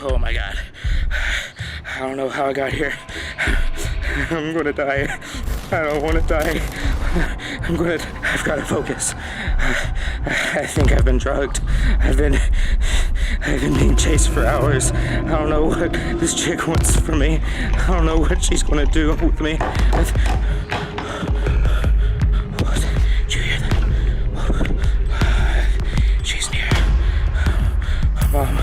Oh my God. I don't know how I got here. I'm gonna die. I don't wanna die. I've gotta focus. I think I've been drugged. I've been being chased for hours. I don't know what this chick wants from me. I don't know what she's gonna do with me. What? Did you hear that? She's near. Mom,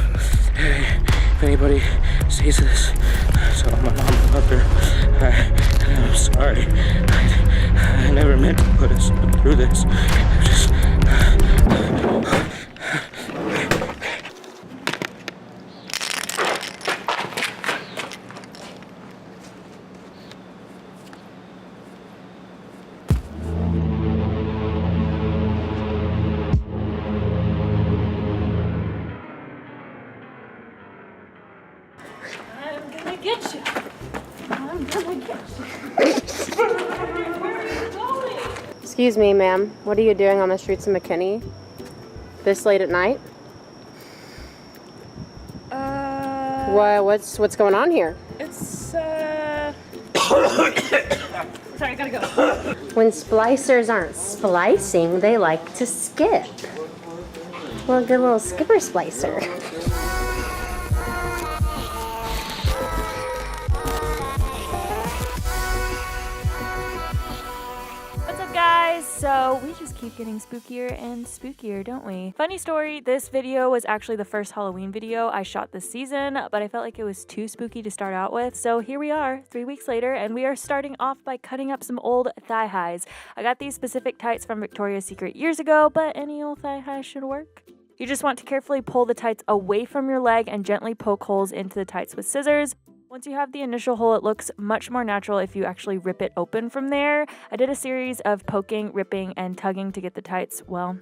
if anybody sees this, tell my mom I love her. I'm sorry. I never meant to put us through this. Get you. I'm gonna get you. Where are you going? Excuse me, ma'am. What are you doing on the streets of McKinney? This late at night? What's going on here? It's, Sorry, I gotta go. When splicers aren't splicing, they like to skip. Well, a good little skipper splicer. So we just keep getting spookier and spookier, don't we? Funny story, this video was actually the first Halloween video I shot this season, but I felt like it was too spooky to start out with. So here we are, 3 weeks later, and we are starting off by cutting up some old thigh highs. I got these specific tights from Victoria's Secret years ago, but any old thigh high should work. You just want to carefully pull the tights away from your leg and gently poke holes into the tights with scissors. Once you have the initial hole, it looks much more natural if you actually rip it open from there. I did a series of poking, ripping, and tugging to get the tights, well,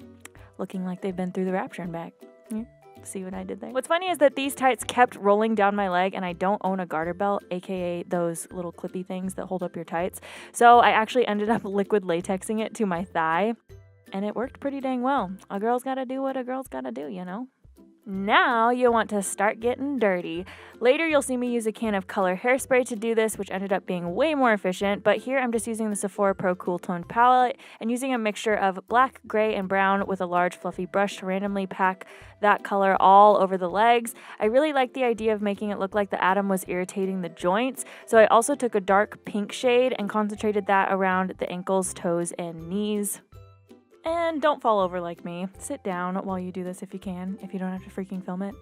looking like they've been through the rapture and back. Yeah, see what I did there? What's funny is that these tights kept rolling down my leg, and I don't own a garter belt, aka those little clippy things that hold up your tights. So I actually ended up liquid latexing it to my thigh, and it worked pretty dang well. A girl's gotta do what a girl's gotta do, you know? Now you want to start getting dirty. Later you'll see me use a can of color hairspray to do this, which ended up being way more efficient, but here I'm just using the Sephora Pro Cool Toned palette and using a mixture of black, gray, and brown with a large fluffy brush to randomly pack that color all over the legs. I really like the idea of making it look like the atom was irritating the joints, so I also took a dark pink shade and concentrated that around the ankles, toes, and knees. And don't fall over like me. Sit down while you do this if you can, if you don't have to freaking film it.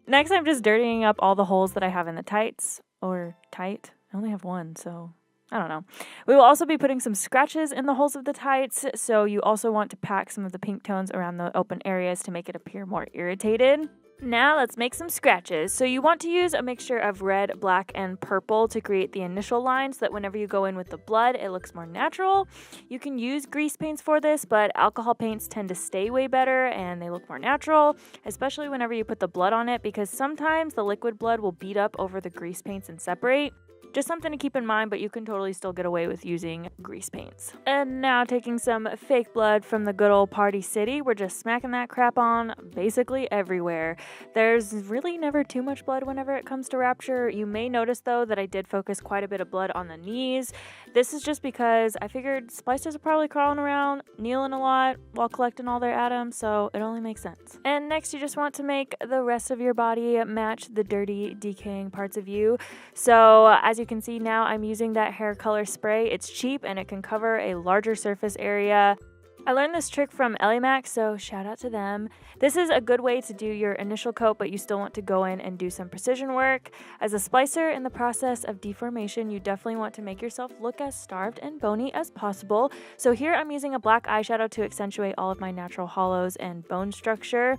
Next, I'm just dirtying up all the holes that I have in the tights, or tight. I only have one, so I don't know. We will also be putting some scratches in the holes of the tights, so you also want to pack some of the pink tones around the open areas to make it appear more irritated. Now let's make some scratches. So you want to use a mixture of red, black, and purple to create the initial line so that whenever you go in with the blood, it looks more natural. You can use grease paints for this, but alcohol paints tend to stay way better and they look more natural, especially whenever you put the blood on it, because sometimes the liquid blood will beat up over the grease paints and separate. Just something to keep in mind, but you can totally still get away with using grease paints. And now taking some fake blood from the good old Party City, we're just smacking that crap on basically everywhere. There's really never too much blood whenever it comes to Rapture. You may notice though that I did focus quite a bit of blood on the knees. This is just because I figured splicers are probably crawling around, kneeling a lot while collecting all their atoms, so it only makes sense. And next you just want to make the rest of your body match the dirty, decaying parts of you. So as you can see now, I'm using that hair color spray. It's cheap and it can cover a larger surface area. I learned this trick from Elimax, so shout out to them. This is a good way to do your initial coat, but you still want to go in and do some precision work. As a splicer in the process of deformation, you definitely want to make yourself look as starved and bony as possible. So here I'm using a black eyeshadow to accentuate all of my natural hollows and bone structure.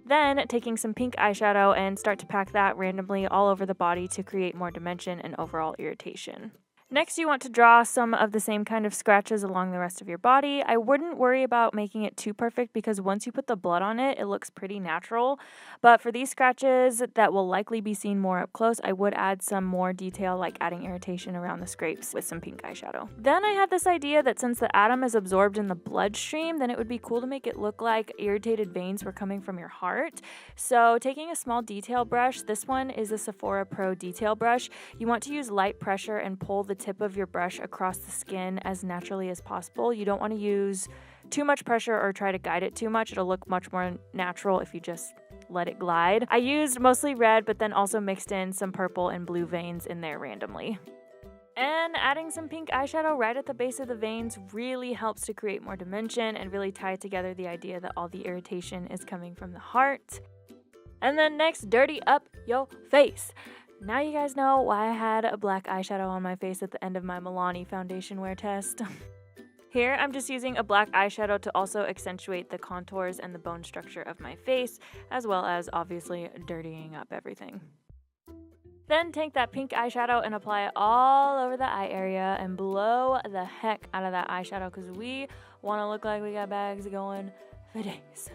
Then taking some pink eyeshadow and start to pack that randomly all over the body to create more dimension and overall irritation. Next, you want to draw some of the same kind of scratches along the rest of your body. I wouldn't worry about making it too perfect because once you put the blood on it, it looks pretty natural. But for these scratches that will likely be seen more up close, I would add some more detail, like adding irritation around the scrapes with some pink eyeshadow. Then I had this idea that since the atom is absorbed in the bloodstream, then it would be cool to make it look like irritated veins were coming from your heart. So taking a small detail brush, this one is a Sephora Pro detail brush. You want to use light pressure and pull the tip of your brush across the skin as naturally as possible. You don't want to use too much pressure or try to guide it too much. It'll look much more natural if you just let it glide. I used mostly red, but then also mixed in some purple and blue veins in there randomly. And adding some pink eyeshadow right at the base of the veins really helps to create more dimension and really tie together the idea that all the irritation is coming from the heart. And then next, dirty up your face. Now you guys know why I had a black eyeshadow on my face at the end of my Milani foundation wear test. Here, I'm just using a black eyeshadow to also accentuate the contours and the bone structure of my face, as well as obviously dirtying up everything. Then take that pink eyeshadow and apply it all over the eye area and blow the heck out of that eyeshadow because we want to look like we got bags going for days.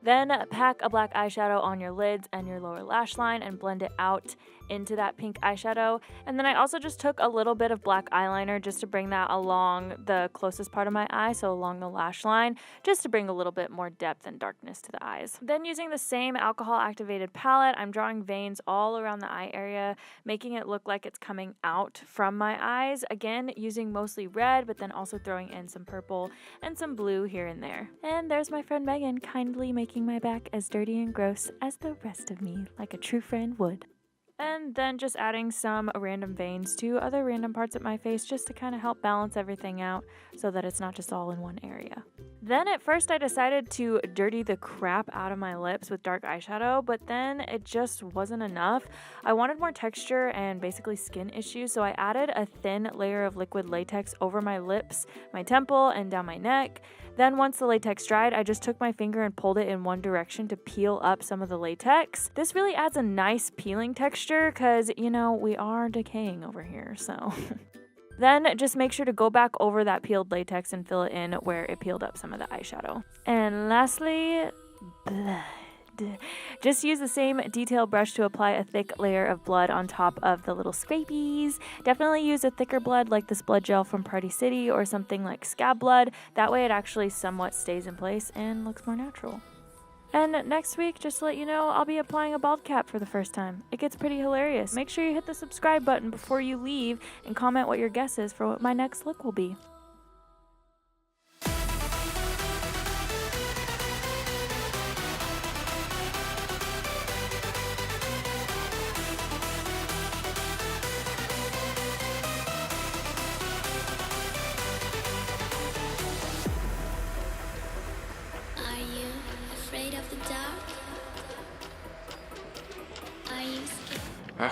Then pack a black eyeshadow on your lids and your lower lash line and blend it out into that pink eyeshadow. And then I also just took a little bit of black eyeliner just to bring that along the closest part of my eye, so along the lash line, just to bring a little bit more depth and darkness to the eyes. Then using the same alcohol activated palette, I'm drawing veins all around the eye area, making it look like it's coming out from my eyes. Again, using mostly red, but then also throwing in some purple and some blue here and there. And there's my friend Megan kindly making my back as dirty and gross as the rest of me, like a true friend would. And then just adding some random veins to other random parts of my face just to kind of help balance everything out so that it's not just all in one area. Then at first I decided to dirty the crap out of my lips with dark eyeshadow, but then it just wasn't enough. I wanted more texture and basically skin issues, so I added a thin layer of liquid latex over my lips, my temple, and down my neck. Then once the latex dried, I just took my finger and pulled it in one direction to peel up some of the latex. This really adds a nice peeling texture because, you know, we are decaying over here, so... Then just make sure to go back over that peeled latex and fill it in where it peeled up some of the eyeshadow. And lastly, blood. Just use the same detail brush to apply a thick layer of blood on top of the little scrapies. Definitely use a thicker blood like this blood gel from Party City or something like Scab Blood. That way it actually somewhat stays in place and looks more natural. And next week, just to let you know, I'll be applying a bald cap for the first time. It gets pretty hilarious. Make sure you hit the subscribe button before you leave and comment what your guess is for what my next look will be. Afraid of the dark? Are you scared? My